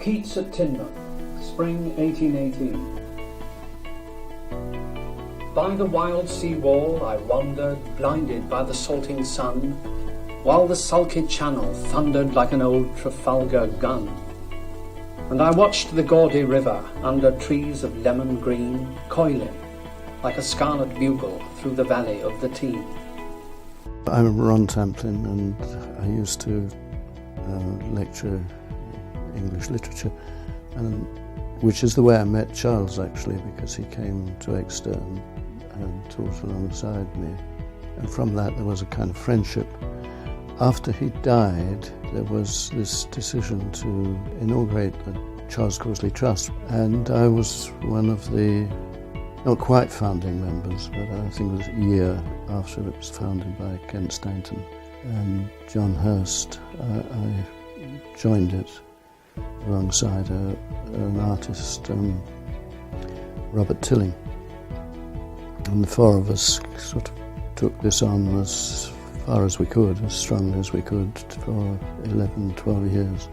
Keats at Teignmouth, spring 1818. By the wild sea wall I wandered, blinded by the salting sun, while the sulky channel thundered like an old Trafalgar gun. And I watched the gaudy river under trees of lemon green, coiling like a scarlet bugle through the valley of the Tees. I'm Ron Tamplin, and I used to lecture English literature, and which is the way I met Charles, actually, because he came to Exeter and taught alongside me. And from that there was a kind of friendship. After he died, there was this decision to inaugurate the Charles Causley Trust, and I was one of the, not quite founding members, but I think it was a year after it was founded by Kent Stanton and John Hurst. I joined it alongside an artist, Robert Tilling. And the four of us sort of took this on as far as we could, as strongly as we could, for 11, 12 years.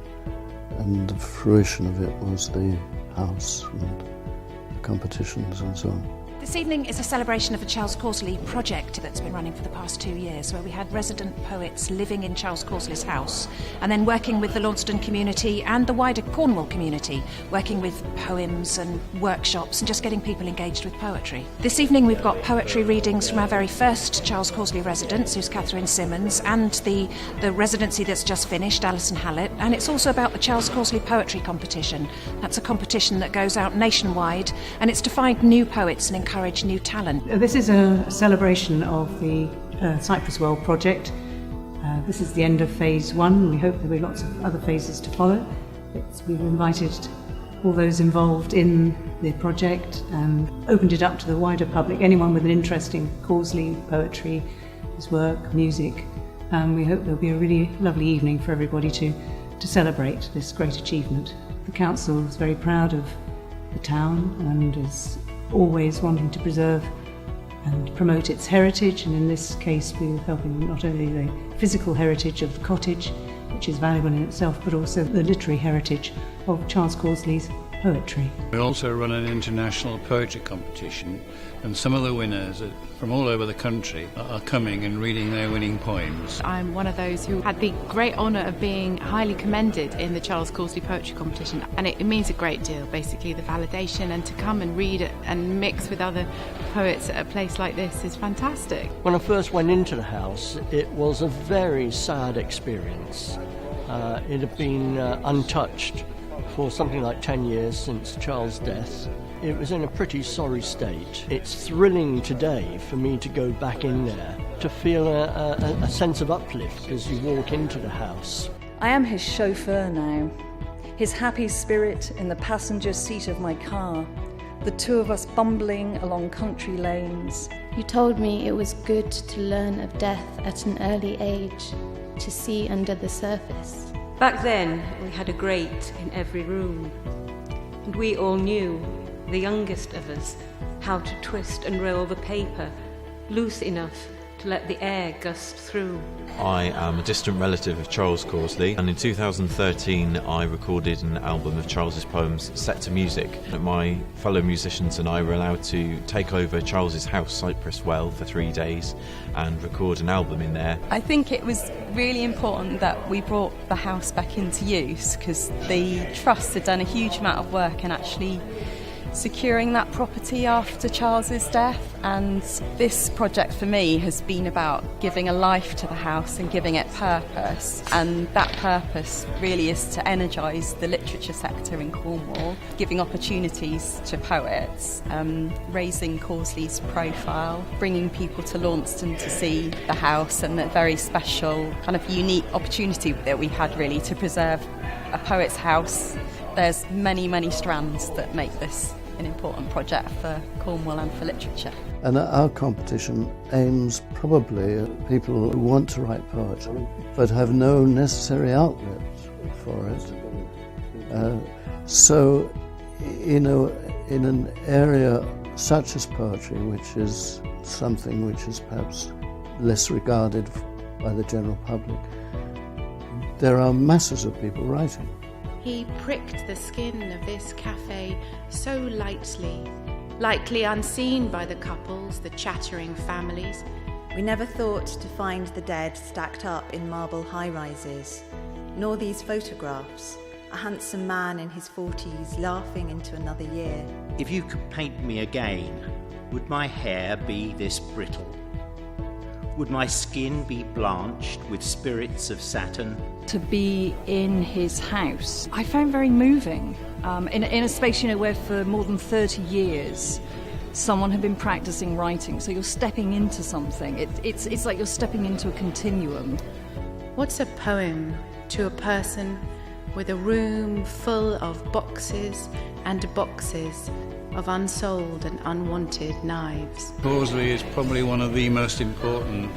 And the fruition of it was the house and the competitions and so on. This evening is a celebration of the Charles Causley project that's been running for the past 2 years, where we had resident poets living in Charles Causley's house and then working with the Launceston community and the wider Cornwall community, working with poems and workshops and just getting people engaged with poetry. This evening we've got poetry readings from our very first Charles Causley residents, who's Catherine Simmons, and the residency that's just finished, Alison Hallett, and it's also about the Charles Causley Poetry Competition. That's a competition that goes out nationwide, and it's to find new poets and encourage new talent. This is a celebration of the Cyprus Well project. This is the end of phase 1. We hope there'll be lots of other phases to follow. We've invited all those involved in the project and opened it up to the wider public, anyone with an interest in Causley poetry, his work, music. We hope there'll be a really lovely evening for everybody to celebrate this great achievement. The council is very proud of the town and is always wanting to preserve and promote its heritage, and in this case we're helping not only the physical heritage of the cottage, which is valuable in itself, but also the literary heritage of Charles Causley's poetry. We also run an international poetry competition, and some of the winners from all over the country are coming and reading their winning poems. I'm one of those who had the great honour of being highly commended in the Charles Causley Poetry Competition, and it means a great deal, basically the validation, and to come and read it and mix with other poets at a place like this is fantastic. When I first went into the house, it was a very sad experience. It had been untouched for something like 10 years since Charles' death. It was in a pretty sorry state. It's thrilling today for me to go back in there, to feel a sense of uplift as you walk into the house. I am his chauffeur now, his happy spirit in the passenger seat of my car, the two of us bumbling along country lanes. You told me it was good to learn of death at an early age, to see under the surface. Back then, we had a grate in every room, and we all knew, the youngest of us, how to twist and roll the paper loose enough to let the air gust through. I am a distant relative of Charles Causley, and in 2013 I recorded an album of Charles's poems set to music. My fellow musicians and I were allowed to take over Charles's house, Cyprus Well, for 3 days and record an album in there. I think it was really important that we brought the house back into use, because the Trust had done a huge amount of work in actually securing that property after Charles's death, and this project for me has been about giving a life to the house and giving it purpose, and that purpose really is to energise the literature sector in Cornwall, giving opportunities to poets, raising Causley's profile, bringing people to Launceston to see the house, and the very special kind of unique opportunity that we had really to preserve a poet's house. There's many strands that make this an important project for Cornwall and for literature. And our competition aims probably at people who want to write poetry but have no necessary outlet for it. So, in an area such as poetry, which is something which is perhaps less regarded by the general public, there are masses of people writing. He pricked the skin of this cafe so lightly unseen by the couples, the chattering families. We never thought to find the dead stacked up in marble high-rises, nor these photographs, a handsome man in his 40s laughing into another year. If you could paint me again, would my hair be this brittle? Would my skin be blanched with spirits of Saturn? To be in his house, I found very moving. In a space, where for more than 30 years, someone had been practicing writing. So you're stepping into something. It's like you're stepping into a continuum. What's a poem to a person with a room full of boxes and boxes of unsold and unwanted knives? Causley is probably one of the most important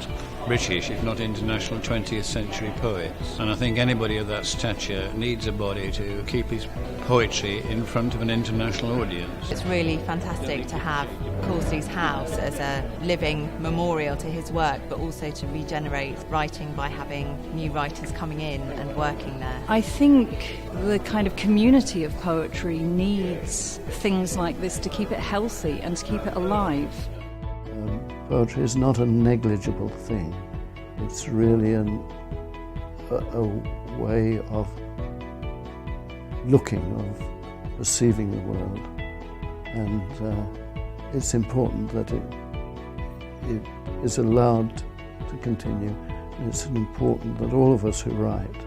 British, if not international, 20th century poets. And I think anybody of that stature needs a body to keep his poetry in front of an international audience. It's really fantastic to have Causley's house as a living memorial to his work, but also to regenerate writing by having new writers coming in and working there. I think the kind of community of poetry needs things like this to keep it healthy and to keep it alive. Poetry is not a negligible thing. It's really a way of looking, of perceiving the world, and it's important that it is allowed to continue. It's important that all of us who write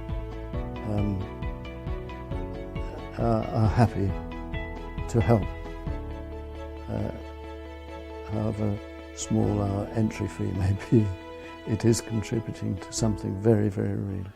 are happy to help, however small our entry fee may be. It is contributing to something very, very real.